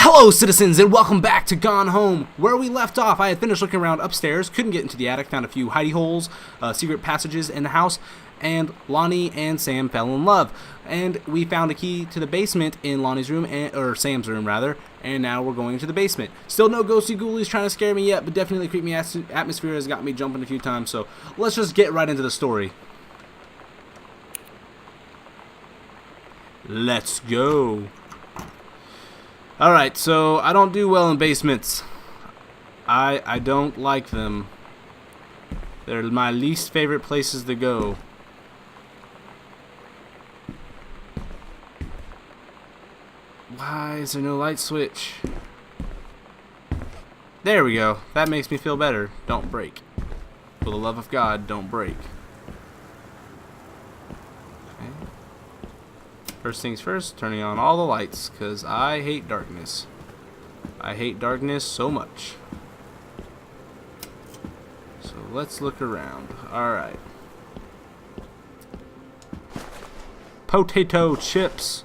Hello citizens and welcome back to Gone Home. Where we left off, I had finished looking around upstairs, couldn't get into the attic, found a few hidey holes, secret passages in the house, and Lonnie and Sam fell in love. And we found a key to the basement in Lonnie's room, or Sam's room rather, and now we're going into the basement. Still no ghosty ghoulies trying to scare me yet, but definitely creepy atmosphere has got me jumping a few times, so let's just get right into the story. Let's go. Alright, so I don't do well in basements. I don't like them. They're my least favorite places to go. Why is there no light switch? There we go. That makes me feel better. Don't break. For the love of God, don't break. First things first, turning on all the lights, because I hate darkness. I hate darkness so much. So let's look around. Alright. Potato chips.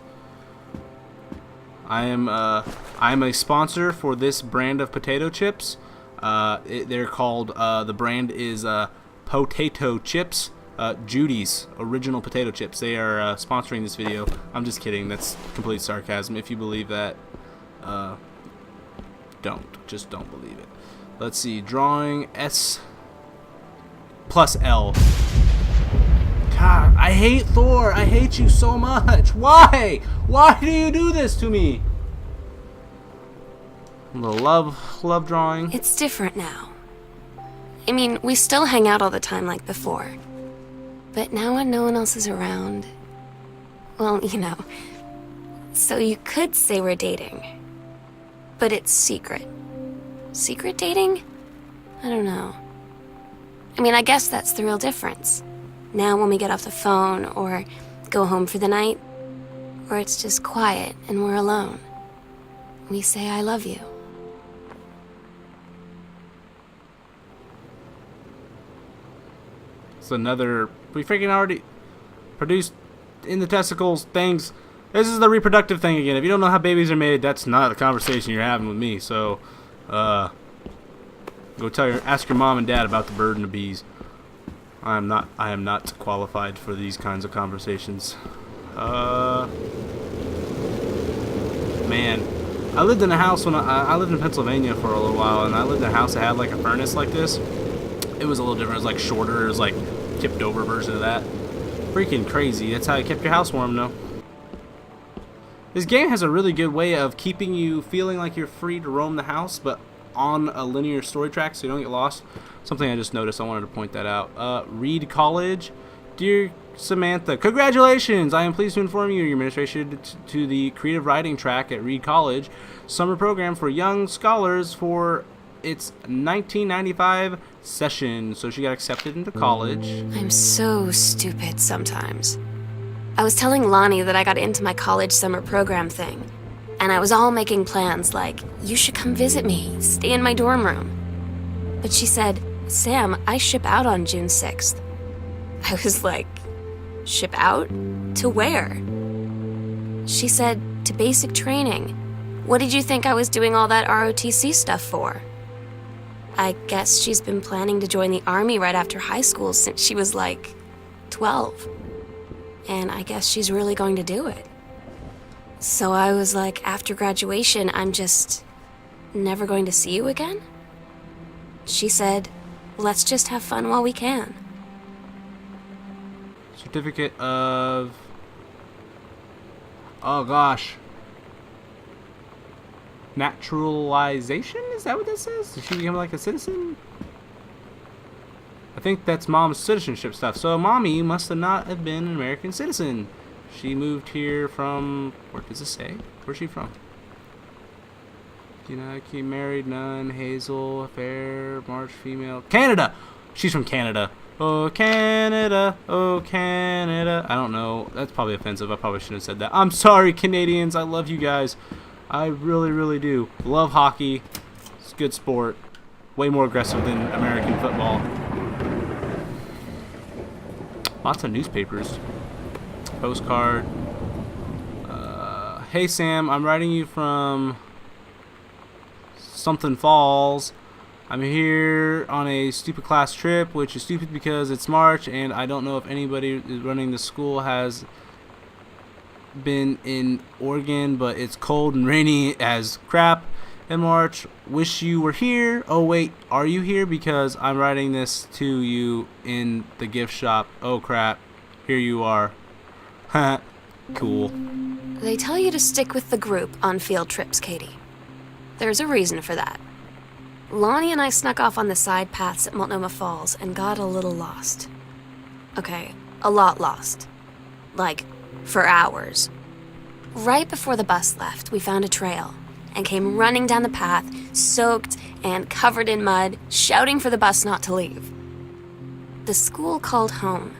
I'm a sponsor for this brand of potato chips. They're called, the brand is Potato Chips. Judy's original potato chips. They are sponsoring this video. I'm just kidding. That's complete sarcasm. If you believe that, just don't believe it. Let's see. Drawing S plus L. God, I hate Thor. I hate you so much. Why? Why do you do this to me? A little love drawing. It's different now. I mean, we still hang out all the time like before. But now when no one else is around, well, you know, so you could say we're dating. But it's secret. Secret dating? I don't know. I mean, I guess that's the real difference. Now when we get off the phone or go home for the night, or it's just quiet and we're alone, we say I love you. It's another... We freaking already produced in the testicles things. This is the reproductive thing again. If you don't know how babies are made, that's not the conversation you're having with me. So, go ask your mom and dad about the bird and the bees. I am not qualified for these kinds of conversations. Man, I lived in a house when I lived in Pennsylvania for a little while, and I lived in a house that had like a furnace like this. It was a little different. It was like shorter. It was like tipped over version of that. Freaking crazy. That's how you kept your house warm, though. This game has a really good way of keeping you feeling like you're free to roam the house, but on a linear story track so you don't get lost. Something I just noticed. I wanted to point that out. Reed College. Dear Samantha, congratulations! I am pleased to inform you your administration to the creative writing track at Reed College summer program for young scholars for its 1995 session. So she got accepted into college. I'm so stupid sometimes. I was telling Lonnie that I got into my college summer program thing, and I was all making plans like, you should come visit me, stay in my dorm room. But she said, Sam, I ship out on June 6th. I was like, ship out? To where? She said, to basic training. What did you think I was doing all that ROTC stuff for? I guess she's been planning to join the army right after high school since she was like 12. And I guess she's really going to do it. So I was like, after graduation, I'm just never going to see you again? She said, let's just have fun while we can. Certificate of... Oh gosh. Naturalization? Is that what this says? Did she become like a citizen? I think that's mom's citizenship stuff. So mommy must have not have been an American citizen. She moved here from... Where does it say? Where's she from? United, married, nun, Hazel, affair, March, female. Canada! She's from Canada. Oh, Canada. Oh, Canada. I don't know. That's probably offensive. I probably shouldn't have said that. I'm sorry, Canadians. I love you guys. I really, really do. Love hockey. It's a good sport. Way more aggressive than American football. Lots of newspapers. Postcard. Hey Sam, I'm writing you from something falls. I'm here on a stupid class trip, which is stupid because it's March and I don't know if anybody running the school has been in Oregon, but it's cold and rainy as crap in March. Wish you were here. Oh wait, are you here? Because I'm writing this to you in the gift shop. Oh crap, here you are. Cool. They tell you to stick with the group on field trips, Katie. There's a reason for that. Lonnie and I snuck off on the side paths at Multnomah Falls and got a little lost. Okay, a lot lost. Like, for hours. Right before the bus left, we found a trail and came running down the path, soaked and covered in mud, shouting for the bus not to leave. The school called home.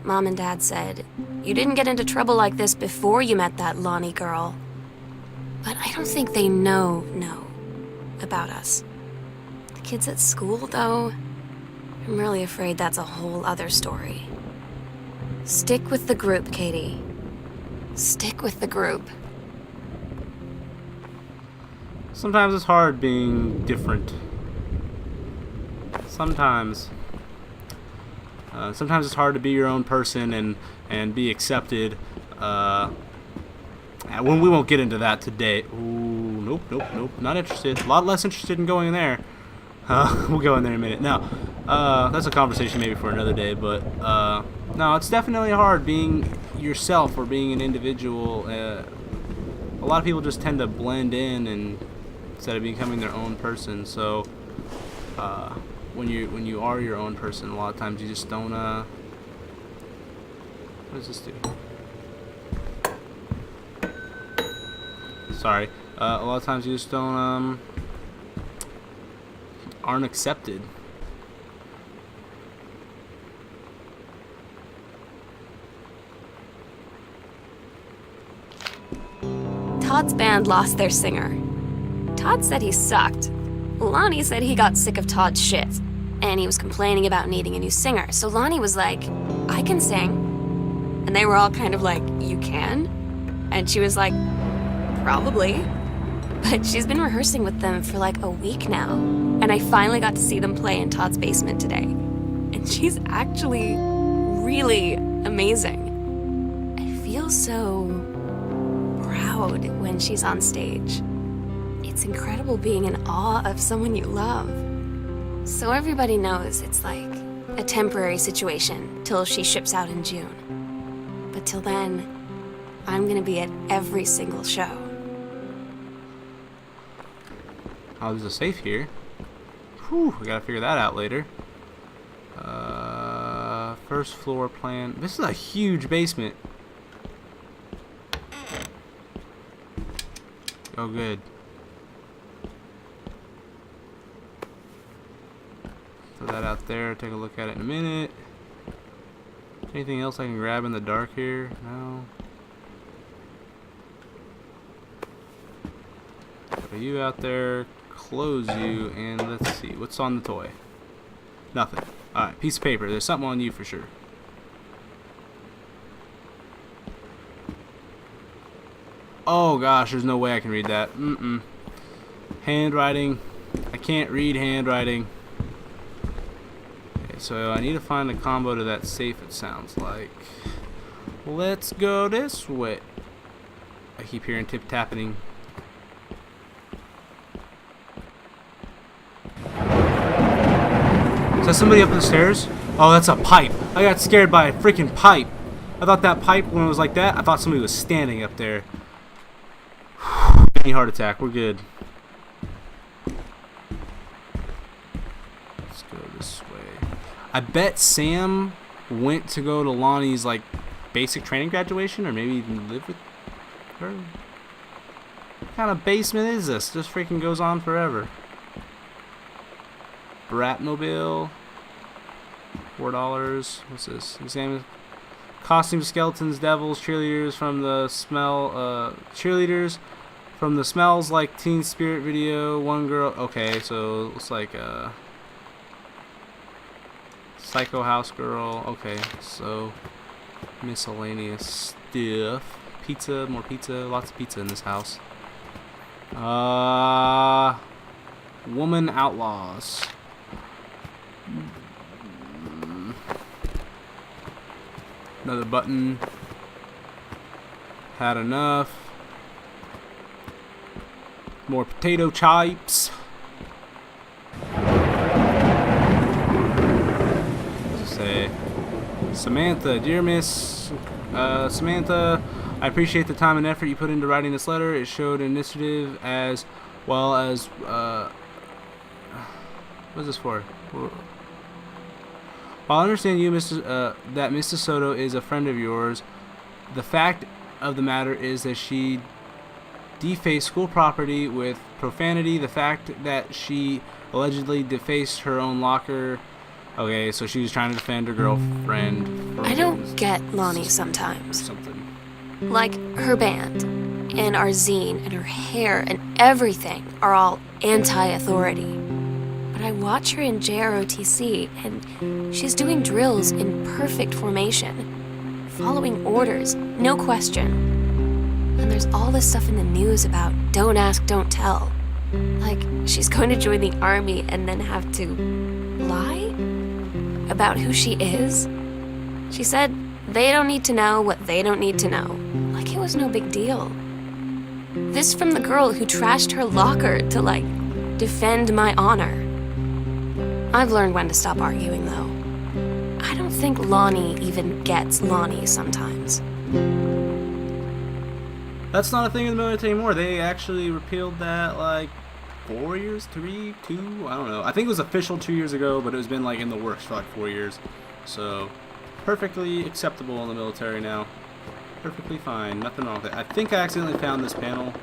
Mom and Dad said, "You didn't get into trouble like this before you met that Lonnie girl." But I don't think they know about us. The kids at school, though, I'm really afraid that's a whole other story. Stick with the group, Katie. Stick with the group. Sometimes it's hard being different. Sometimes it's hard to be your own person and be accepted. When we won't get into that today. Ooh, nope. Not interested. A lot less interested in going in there. We'll go in there in a minute. No, that's a conversation maybe for another day. But no, it's definitely hard being yourself or being an individual. A lot of people just tend to blend in and instead of becoming their own person. So when you are your own person, a lot of times you just don't. What does this do? Sorry. A lot of times you just don't aren't accepted. Todd's band lost their singer. Todd said he sucked. Lonnie said he got sick of Todd's shit, and he was complaining about needing a new singer. So Lonnie was like, "I can sing." And they were all kind of like, "You can?" And she was like, "Probably." But she's been rehearsing with them for like a week now, and I finally got to see them play in Todd's basement today. And she's actually really amazing. I feel so proud when she's on stage. It's incredible being in awe of someone you love. So everybody knows it's like a temporary situation till she ships out in June. But till then, I'm gonna be at every single show. Oh, there's a safe here. Whew, we gotta figure that out later. First floor plan. This is a huge basement. Oh, good. Throw that out there. Take a look at it in a minute. Anything else I can grab in the dark here? No. Put you out there. Close you, and let's see. What's on the toy? Nothing. Alright, piece of paper. There's something on you for sure. Oh gosh, there's no way I can read that. Handwriting. I can't read handwriting. Okay, so I need to find a combo to that safe, it sounds like. Let's go this way. I keep hearing tip-tapping. Is that somebody up the stairs? Oh, that's a pipe. I got scared by a freaking pipe. I thought that pipe, when it was like that, I thought somebody was standing up there. Any heart attack, we're good. Let's go this way. I bet Sam went to go to Lonnie's like basic training graduation, or maybe even live with her. What kind of basement is this? This freaking goes on forever. Bratmobile. $4. What's this? Examine costume skeletons, devils, cheerleaders from the cheerleaders from the Smells Like Teen Spirit video. One girl. Okay, so it looks like a Psycho House girl. Okay, so miscellaneous stuff. Pizza, more pizza, lots of pizza in this house. Woman outlaws. Another button. Had enough. More potato chips. Let's say, Samantha, dear Miss Samantha, I appreciate the time and effort you put into writing this letter. It showed initiative as well as what's this for? While I understand you, that Mrs. Soto is a friend of yours, the fact of the matter is that she defaced school property with profanity. The fact that she allegedly defaced her own locker. Okay, so she was trying to defend her girlfriend. I don't get Lonnie sometimes. Something. Like, her band, and our zine, and her hair, and everything are all anti-authority. But I watch her in JROTC, and she's doing drills in perfect formation, following orders, no question. And there's all this stuff in the news about don't ask, don't tell. Like, she's going to join the army and then have to lie about who she is. She said they don't need to know what they don't need to know. Like it was no big deal. This from the girl who trashed her locker to, like, defend my honor. I've learned when to stop arguing, though. I don't think Lonnie even gets Lonnie sometimes. That's not a thing in the military anymore. They actually repealed that like 4 years, 3, 2, I don't know. I think it was official 2 years ago, but it was been like in the works for like 4 years. So perfectly acceptable in the military now. Perfectly fine. Nothing wrong with it. I think I accidentally found this panel,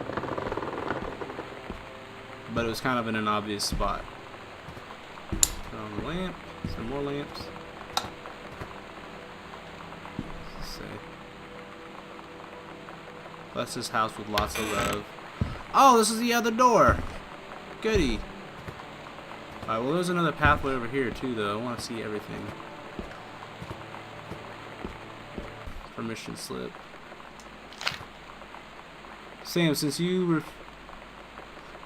but it was kind of in an obvious spot. Put on the lamp. Some more lamps. Let's see. That's his house with lots of love. Oh, this is the other door. Goody. Alright, well there's another pathway over here too though. I want to see everything. Permission slip. Sam, since you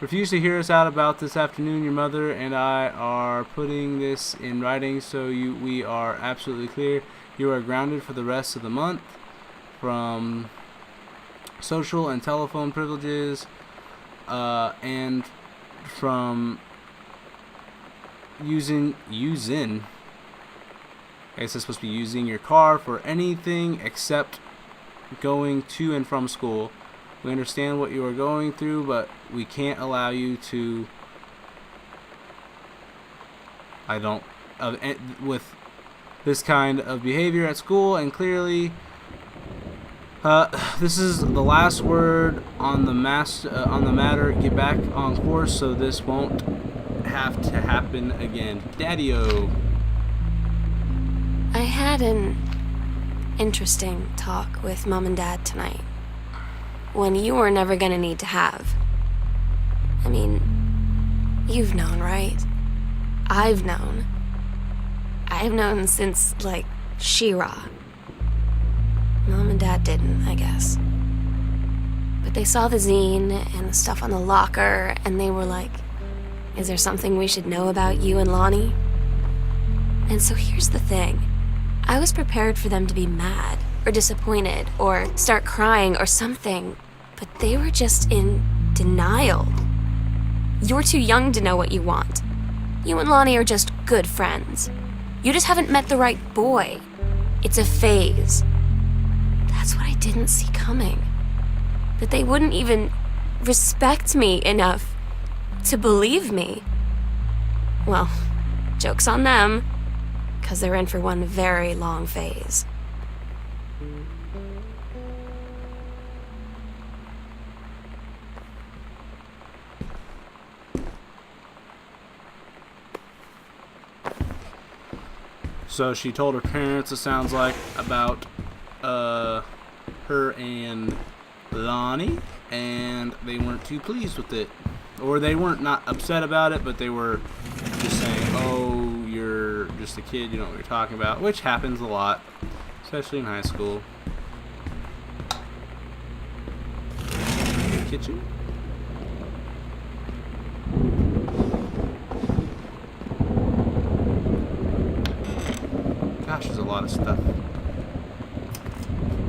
refuse to hear us out about this afternoon, your mother and I are putting this in writing so we are absolutely clear. You are grounded for the rest of the month from social and telephone privileges, and from using I guess it's supposed to be using your car for anything except going to and from school. We understand what you are going through, but we can't allow you to with this kind of behavior at school, and clearly this is the last word on the matter. Get back on course so this won't have to happen again. Daddy-o. I had an interesting talk with Mom and Dad tonight. One you were never gonna need to have. I mean, you've known, right? I've known. I've known since, like, She-Ra. Mom and Dad didn't, I guess. But they saw the zine and the stuff on the locker, and they were like, is there something we should know about you and Lonnie? And so here's the thing. I was prepared for them to be mad, or disappointed, or start crying, or something. But they were just in denial. You're too young to know what you want. You and Lonnie are just good friends. You just haven't met the right boy. It's a phase. That's what I didn't see coming. That they wouldn't even respect me enough to believe me. Well, joke's on them, 'cause they're in for one very long phase. So she told her parents, it sounds like, about her and Lonnie, and they weren't too pleased with it. Or they weren't not upset about it, but they were just saying, oh, you're just a kid, you don't know what you're talking about, which happens a lot, especially in high school. Kitchen. lot of stuff.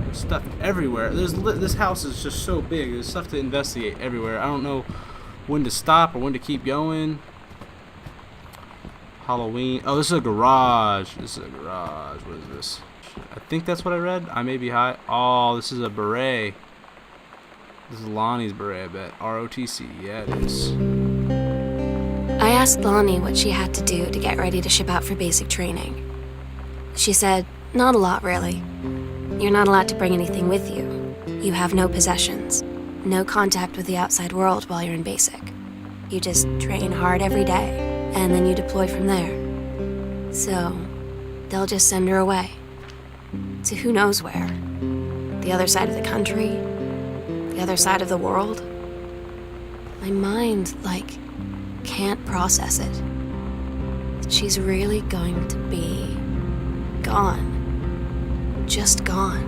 There's stuff everywhere. This house is just so big. There's stuff to investigate everywhere. I don't know when to stop or when to keep going. Halloween. Oh, this is a garage. This is a garage. What is this? I think that's what I read. I may be high. Oh, this is a beret. This is Lonnie's beret, I bet. ROTC. Yeah, it is. I asked Lonnie what she had to do to get ready to ship out for basic training. She said, not a lot, really. You're not allowed to bring anything with you. You have no possessions, no contact with the outside world while you're in basic. You just train hard every day, and then you deploy from there. So, they'll just send her away. To who knows where. The other side of the country. The other side of the world. My mind, can't process it. She's really going to be gone. Just gone.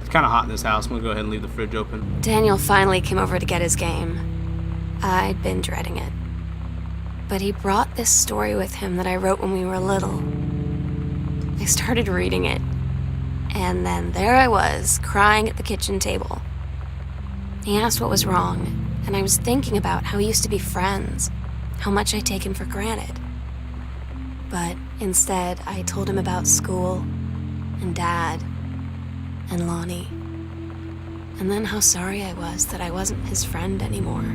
It's kind of hot in this house. I'm going to go ahead and leave the fridge open. Daniel finally came over to get his game. I'd been dreading it. But he brought this story with him that I wrote when we were little. I started reading it, and then there I was, crying at the kitchen table. He asked what was wrong, and I was thinking about how we used to be friends, how much I take him for granted. But instead, I told him about school, and Dad, and Lonnie, and then how sorry I was that I wasn't his friend anymore.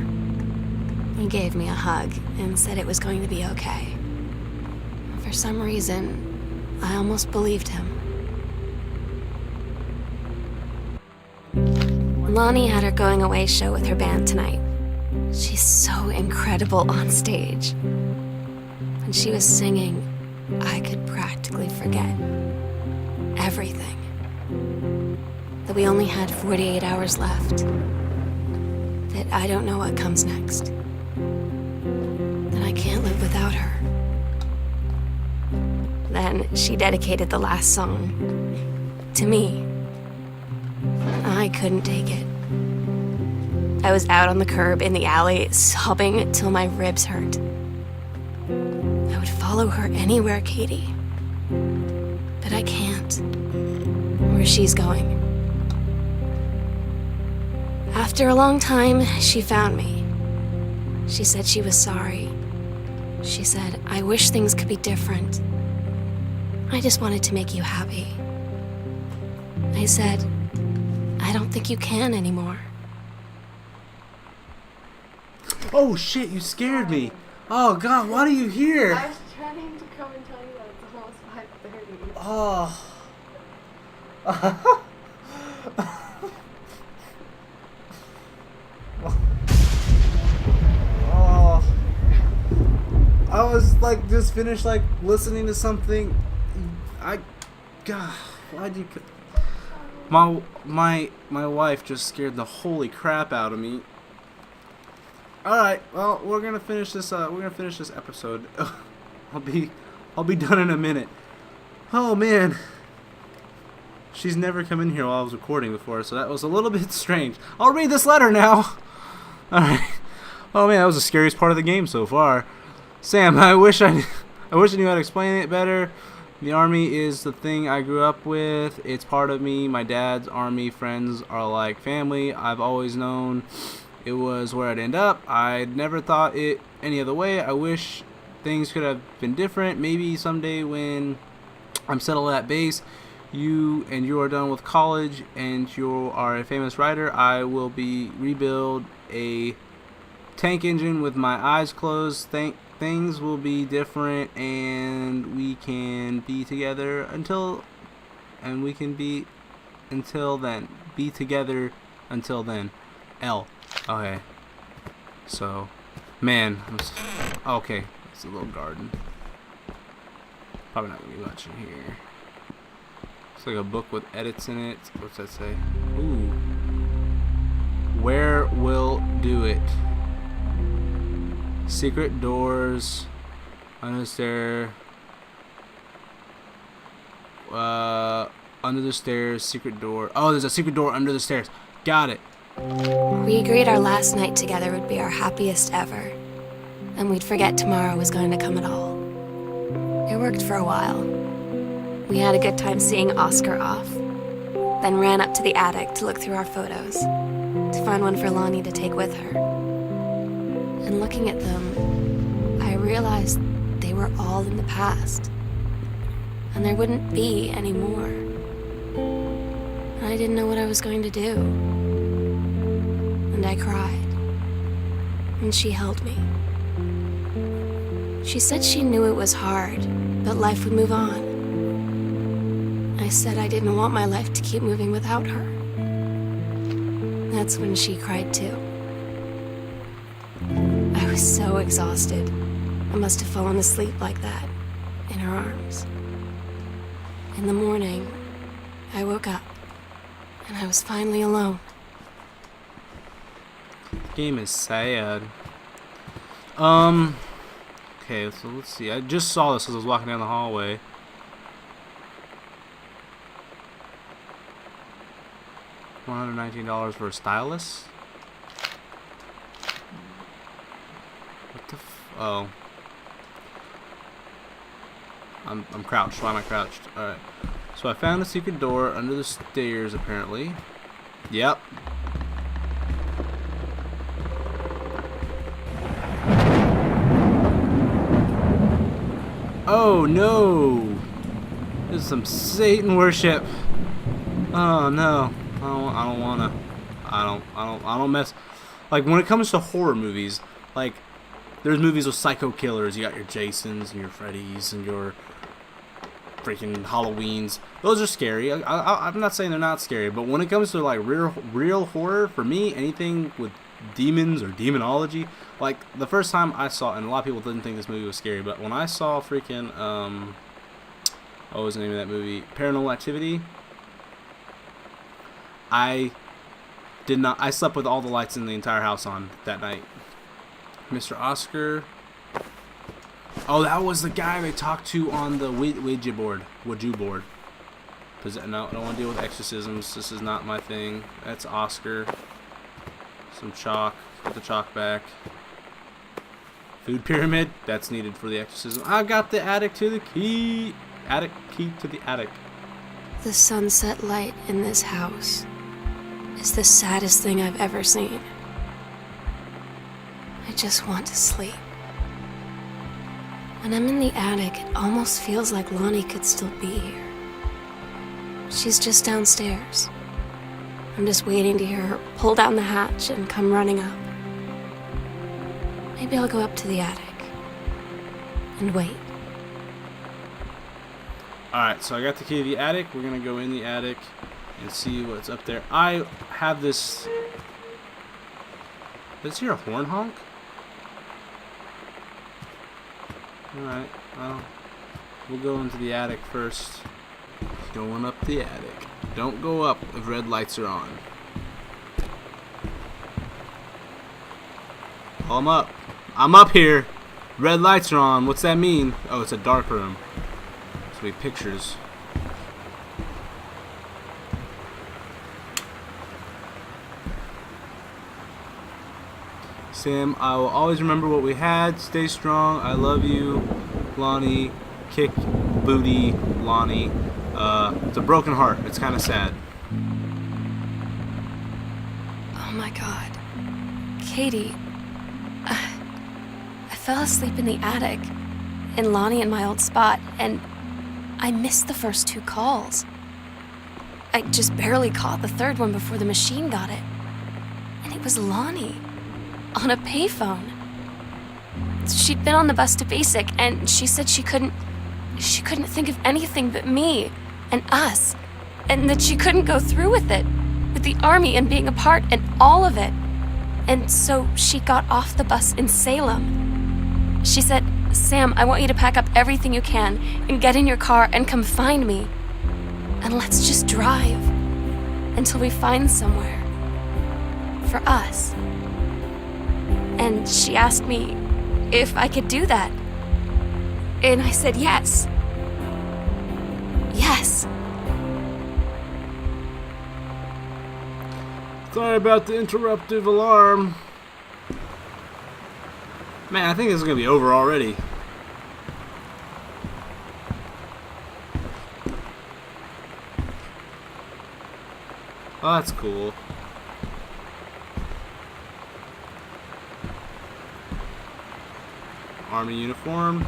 He gave me a hug and said it was going to be okay. For some reason, I almost believed him. Lonnie had her going away show with her band tonight. She's so incredible on stage. When she was singing, I could practically forget everything. That we only had 48 hours left. That I don't know what comes next. That I can't live without her. Then she dedicated the last song to me. I couldn't take it. I was out on the curb in the alley, sobbing till my ribs hurt. I would follow her anywhere, Katie. But I can't. Where she's going. After a long time, she found me. She said she was sorry. She said, I wish things could be different. I just wanted to make you happy. I said, I don't think you can anymore. Oh shit, you scared me. Oh god, what are you here? I was trying to come and tell you that it's almost 5:30. Oh. Oh. I was just finished listening to something. God, why'd you? My wife just scared the holy crap out of me. All right, well, we're gonna finish this. We're gonna finish this episode. I'll be done in a minute. Oh man, she's never come in here while I was recording before, so that was a little bit strange. I'll read this letter now. All right. Oh man, that was the scariest part of the game so far. Sam, I wish I knew how to explain it better. The Army is the thing I grew up with. It's part of me. My dad's Army friends are like family. I've always known it was where I'd end up. I'd never thought it any other way. I wish things could have been different. Maybe someday when I'm settled at base, you are done with college and you are a famous writer, I will rebuild a tank engine with my eyes closed. Things will be different and we can be together until then. Be together until then. L. Okay. So, man. Okay. It's a little garden. Probably not going to be much in here. It's like a book with edits in it. What's that say? Ooh. Where will do it? Secret doors. Under the stair. Under the stairs. Secret door. Oh, there's a secret door under the stairs. Got it. We agreed our last night together would be our happiest ever, and we'd forget tomorrow was going to come at all. It worked for a while. We had a good time seeing Oscar off, then ran up to the attic to look through our photos, to find one for Lonnie to take with her. And looking at them, I realized they were all in the past, and there wouldn't be any more. And I didn't know what I was going to do. And I cried, and she held me. She said she knew it was hard, but life would move on. I said I didn't want my life to keep moving without her. That's when she cried too. I was so exhausted. I must have fallen asleep like that, in her arms. In the morning, I woke up, and I was finally alone. Game is sad. Okay, so let's see. I just saw this as I was walking down the hallway. $119 for a stylus? What the oh. I'm crouched. Why am I crouched? Alright. So I found a secret door under the stairs, apparently. Yep. Oh no! This is some Satan worship. Oh no. I don't wanna. I don't mess. Like, when it comes to horror movies, like, there's movies with psycho killers. You got your Jasons and your Freddys and your freaking Halloweens. Those are scary. I'm not saying they're not scary, but when it comes to like real horror, for me, anything with demons or demonology, like the first time I saw, and a lot of people didn't think this movie was scary, but when I saw freaking what was the name of that movie? Paranormal Activity. I slept with all the lights in the entire house on that night. Mr. Oscar. Oh, that was the guy they talked to on the Ouija board. No, I don't want to deal with exorcisms. This is not my thing. That's Oscar. Some chalk. Put the chalk back. Food pyramid. That's needed for the exorcism. I got the attic to the key. Attic key to the attic. The sunset light in this house is the saddest thing I've ever seen. I just want to sleep. When I'm in the attic, it almost feels like Lonnie could still be here. She's just downstairs. I'm just waiting to hear her pull down the hatch and come running up. Maybe I'll go up to the attic and wait. Alright, so I got the key to the attic. We're going to go in the attic and see what's up there. I have this... Is here a horn honk? Alright, well, we'll go into the attic first. Going up the attic. Don't go up if red lights are on. Oh, I'm up. I'm up here. Red lights are on. What's that mean? Oh, it's a dark room. So we have pictures. Sam, I will always remember what we had. Stay strong. I love you. Lonnie. Kick booty. Lonnie. It's a broken heart. It's kind of sad. Oh my God. Katie. I fell asleep in the attic, in Lonnie and my old spot, and I missed the first 2 calls. I just barely caught the third one before the machine got it. And it was Lonnie, on a payphone. She'd been on the bus to Basic, and she said she couldn't think of anything but me and us, and that she couldn't go through with it, with the army and being apart and all of it. And so she got off the bus in Salem. She said, "Sam, I want you to pack up everything you can and get in your car and come find me. And let's just drive until we find somewhere for us." And she asked me if I could do that. And I said yes. Yes. It's Sorry about the interruptive alarm. Man, I think this is gonna be over already. Oh, that's cool. Army uniform.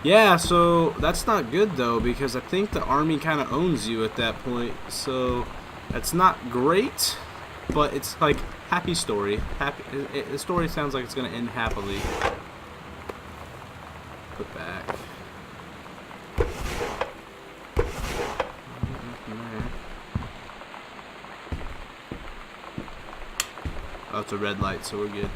Yeah, so that's not good though, because I think the army kind of owns you at that point. So that's not great, but it's like happy story. The story sounds like it's gonna end happily. Put back. Oh, it's a red light, so we're good.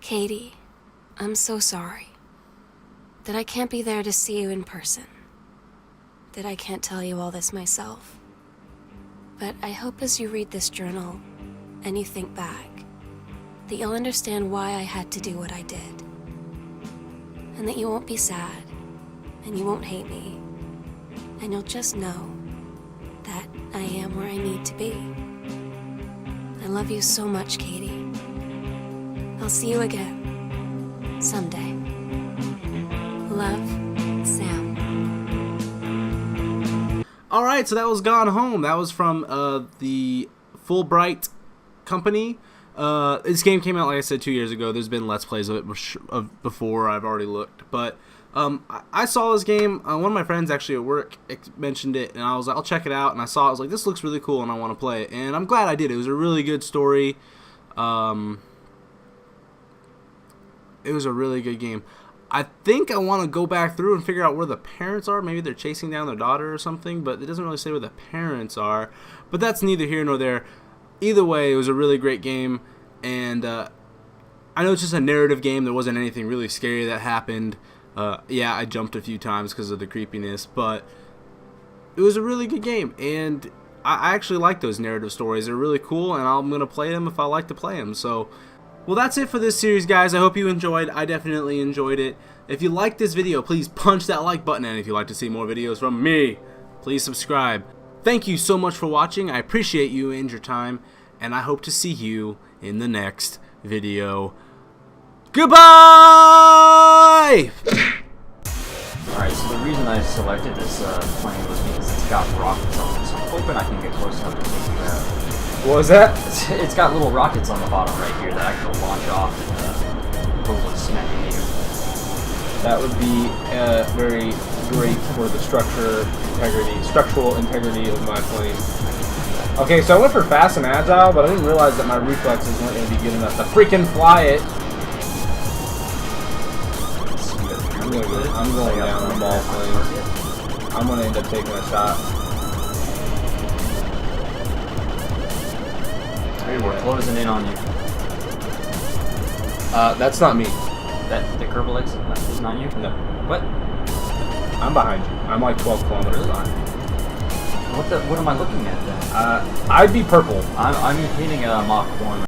Katie, I'm so sorry that I can't be there to see you in person, that I can't tell you all this myself. But I hope as you read this journal and you think back, that you'll understand why I had to do what I did. And that you won't be sad, and you won't hate me, and you'll just know that I am where I need to be. I love you so much, Katie. I'll see you again, someday. Love, Sam. Alright, so that was Gone Home. That was from the Fullbright Company. This game came out, like I said, 2 years ago. There's been Let's Plays of it before. I've already looked. But I saw this game. One of my friends actually at work mentioned it, and I was like, I'll check it out. And I saw it. I was like, this looks really cool, and I want to play it. And I'm glad I did. It was a really good story. It was a really good game. I think I want to go back through and figure out where the parents are. Maybe they're chasing down their daughter or something, but it doesn't really say where the parents are. But that's neither here nor there. Either way, it was a really great game, and I know it's just a narrative game. There wasn't anything really scary that happened. Yeah, I jumped a few times because of the creepiness, but it was a really good game, and I actually like those narrative stories. They're really cool, and I'm going to play them if I like to play them. So, well, that's it for this series, guys. I hope you enjoyed. I definitely enjoyed it. If you liked this video, please punch that like button, and if you'd like to see more videos from me, please subscribe. Thank you so much for watching. I appreciate you and your time, and I hope to see you in the next video. Goodbye! Alright, so the reason I selected this plane was because it's got rockets on it, so I'm hoping I can get close enough to take you out. What was that? It's got little rockets on the bottom right here that I can launch off and hopefully smack into you. That would be very great for the structural integrity of my plane. Okay, so I went for fast and agile, but I didn't realize that my reflexes weren't going to be good enough to freaking fly it. I'm going down on the ball plane. I'm going to end up taking a shot. Hey, we're closing in on you. That's not me. The Kerbalix is not you? No. What? I'm behind you. I'm like 12 kilometers behind. What am I looking at then? I'd be purple. I'm hitting a Mach 1.